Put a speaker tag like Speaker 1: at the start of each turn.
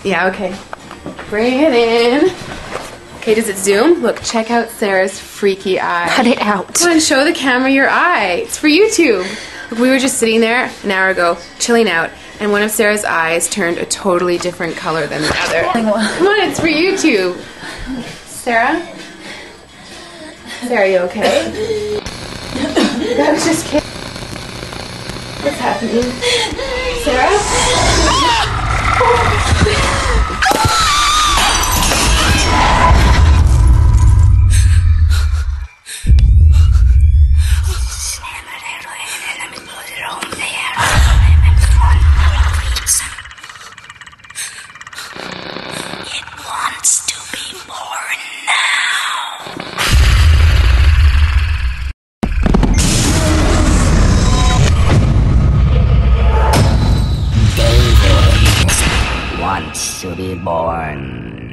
Speaker 1: Yeah, okay. Bring it in. Okay, does it zoom? Look, check out Sarah's freaky eye.
Speaker 2: Cut it out.
Speaker 1: Come on, show the camera your eye. It's for YouTube. Look, we were just sitting there an hour ago, chilling out, and one of Sarah's eyes turned a totally different color than the other. Come on, it's for YouTube. Sarah? Sarah, you okay? I was just kidding. What's happening? Sarah?
Speaker 3: It wants to be born now. David wants to be born